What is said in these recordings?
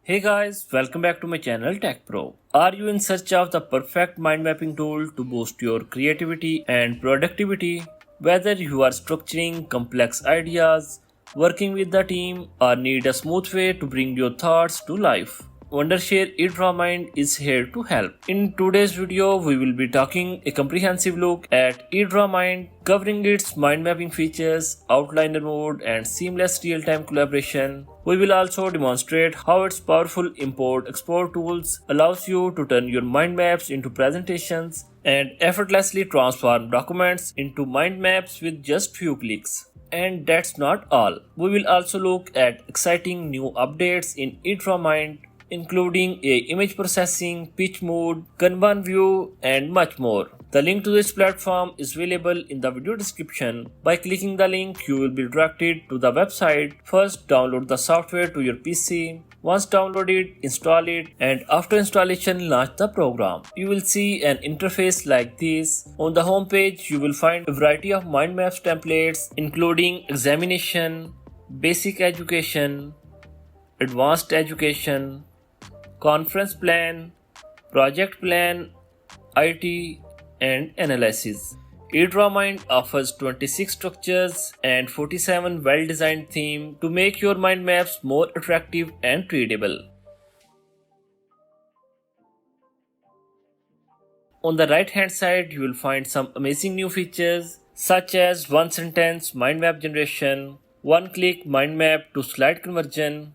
Hey guys, welcome back to my channel Tech Pro. Are you in search of the perfect mind mapping tool to boost your creativity and productivity? Whether you are structuring complex ideas, working with the team, or need a smooth way to bring your thoughts to life, Wondershare eDrawMind is here to help. In today's video, we will be taking a comprehensive look at eDrawMind, covering its mind mapping features, outliner mode, and seamless real-time collaboration. We will also demonstrate how its powerful import-export tools allows you to turn your mind maps into presentations and effortlessly transform documents into mind maps with just few clicks. And that's not all. We will also look at exciting new updates in eDrawMind, including a image processing, pitch mode, Kanban view, and much more. The link to this platform is available in the video description. By clicking the link, you will be directed to the website. First, download the software to your PC. Once downloaded, install it, and after installation, launch the program. You will see an interface like this. On the home page, you will find a variety of mind maps templates, including examination, basic education, advanced education, conference plan, project plan, IT, and analysis. eDrawMind offers 26 structures and 47 well-designed themes to make your mind maps more attractive and readable. On the right hand side, you will find some amazing new features such as one sentence mind map generation, one click mind map to slide conversion,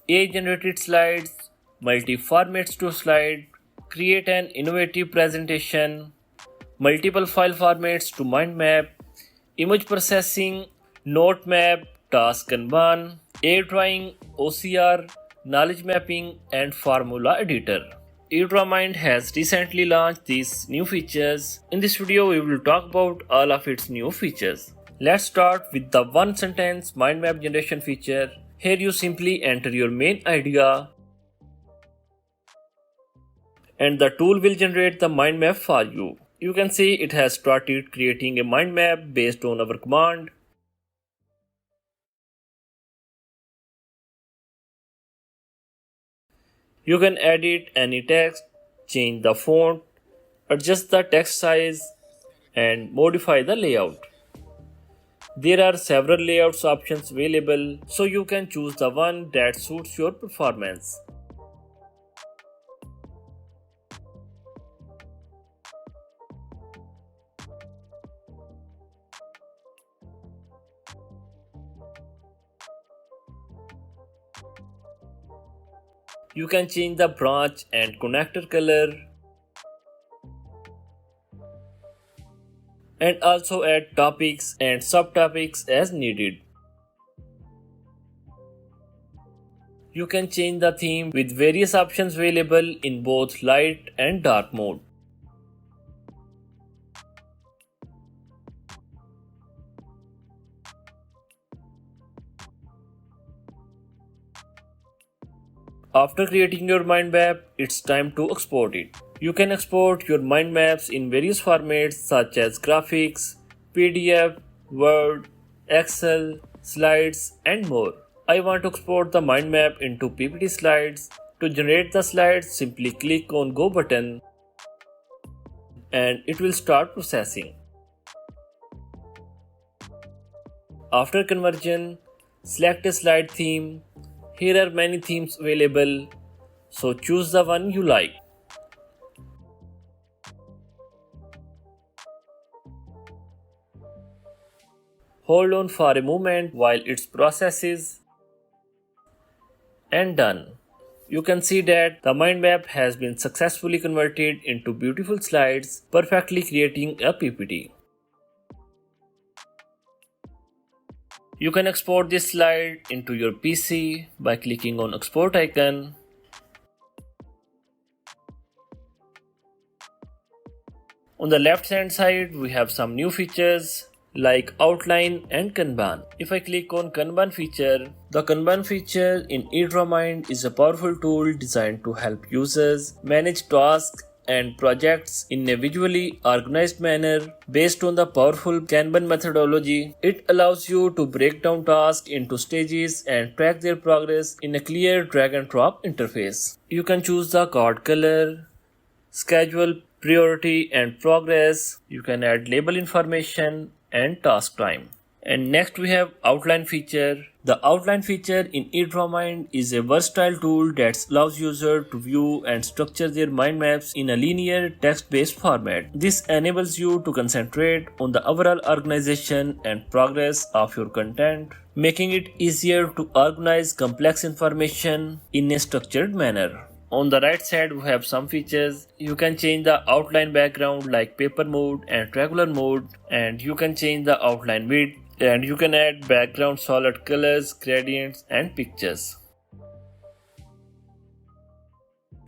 AI generated slides, multi formats to slide, create an innovative presentation, multiple file formats to mind map, image processing, note map, task Kanban, AI drawing, OCR, knowledge mapping, and formula editor. eDrawMind has recently launched these new features. In this video, we will talk about all of its new features. Let's start with the one sentence mind map generation feature. Here you simply enter your main idea and the tool will generate the mind map for you. You can see it has started creating a mind map based on our command. You can edit any text, change the font, adjust the text size, and modify the layout. There are several layouts options available, so you can choose the one that suits your performance. You can change the branch and connector color and also add topics and subtopics as needed. You can change the theme with various options available in both light and dark mode. After creating your mind map, it's time to export it. You can export your mind maps in various formats such as graphics, PDF, Word, Excel, slides, and more. I want to export the mind map into PPT slides. To generate the slides, simply click on Go button and it will start processing. After conversion, select a slide theme. Here are many themes available, so choose the one you like. Hold on for a moment while it processes, and done. You can see that the mind map has been successfully converted into beautiful slides, perfectly creating a PPT. You can export this slide into your PC by clicking on export icon. On the left hand side, we have some new features like outline and Kanban. If I click on Kanban feature, the Kanban feature in eDrawMind is a powerful tool designed to help users manage tasks and projects in a visually organized manner based on the powerful Kanban methodology. It allows you to break down tasks into stages and track their progress in a clear drag and drop interface. You can choose the card color, schedule, priority, and progress. You can add label information and task time. And next we have outline feature. The outline feature in eDrawMind is a versatile tool that allows users to view and structure their mind maps in a linear text-based format. This enables you to concentrate on the overall organization and progress of your content, making it easier to organize complex information in a structured manner. On the right side we have some features. You can change the outline background like paper mode and regular mode, and you can change the outline width, and you can add background solid colors, gradients and pictures.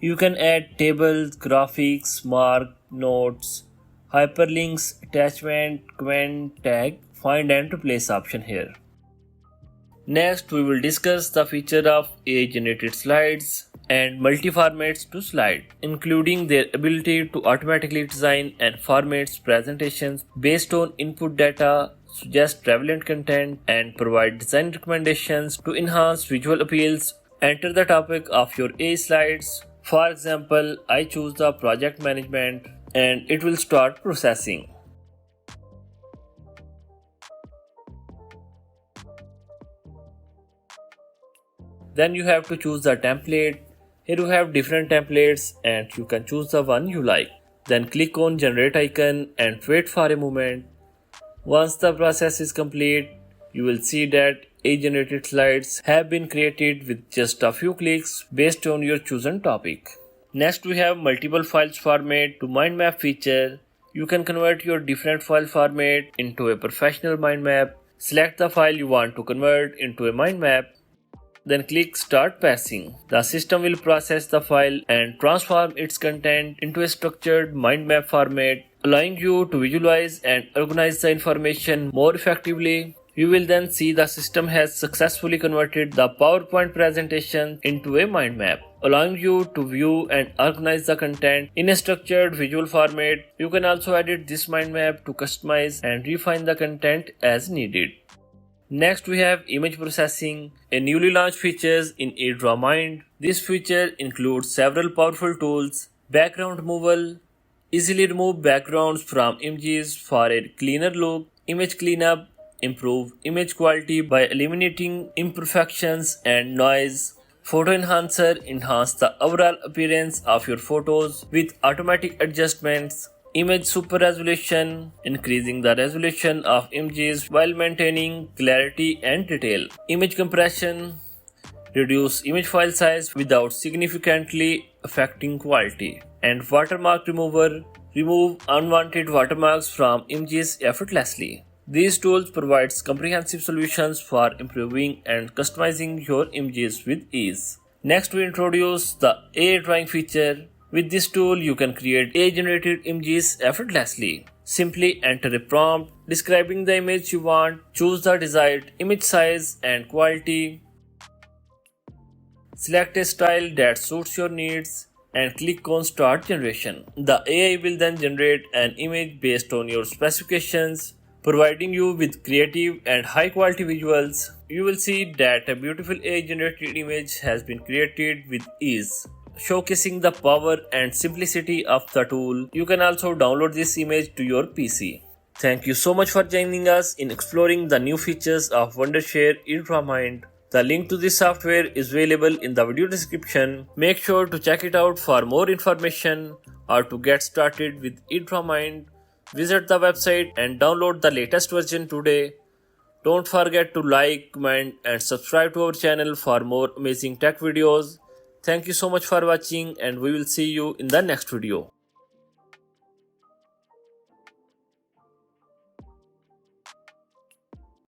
You can add tables, graphics, mark, notes, hyperlinks, attachment, comment, tag, find and replace option here. Next we will discuss the feature of AI generated slides and multi-formats to slide, including their ability to automatically design and format presentations based on input data, suggest relevant content, and provide design recommendations to enhance visual appeals. Enter the topic of your AI slides. For example, I choose the project management and it will start processing. Then you have to choose the template. Here you have different templates and you can choose the one you like. Then click on generate icon and wait for a moment. Once the process is complete, you will see that AI generated slides have been created with just a few clicks based on your chosen topic. Next we have multiple files format to mind map feature. You can convert your different file format into a professional mind map. Select the file you want to convert into a mind map. Then click Start Parsing. The system will process the file and transform its content into a structured mind map format, allowing you to visualize and organize the information more effectively. You will then see the system has successfully converted the PowerPoint presentation into a mind map, allowing you to view and organize the content in a structured visual format. You can also edit this mind map to customize and refine the content as needed. Next we have image processing, a newly launched feature in eDrawMind. This feature includes several powerful tools: background removal, easily remove backgrounds from images for a cleaner look; image cleanup, improve image quality by eliminating imperfections and noise; photo enhancer, enhance the overall appearance of your photos with automatic adjustments; image super resolution, increasing the resolution of images while maintaining clarity and detail; image compression, reduce image file size without significantly affecting quality; and watermark remover, remove unwanted watermarks from images effortlessly. These tools provide comprehensive solutions for improving and customizing your images with ease. Next we introduce the AI drawing feature. With this tool, you can create AI-generated images effortlessly. Simply enter a prompt describing the image you want, choose the desired image size and quality, select a style that suits your needs, and click on Start Generation. The AI will then generate an image based on your specifications, providing you with creative and high-quality visuals. You will see that a beautiful AI-generated image has been created with ease, showcasing the power and simplicity of the tool. You can also download this image to your PC. Thank you so much for joining us in exploring the new features of Wondershare eDrawMind. The link to this software is available in the video description. Make sure to check it out for more information or to get started with eDrawMind. Visit the website and download the latest version today. Don't forget to like, comment and subscribe to our channel for more amazing tech videos. Thank you so much for watching and we will see you in the next video.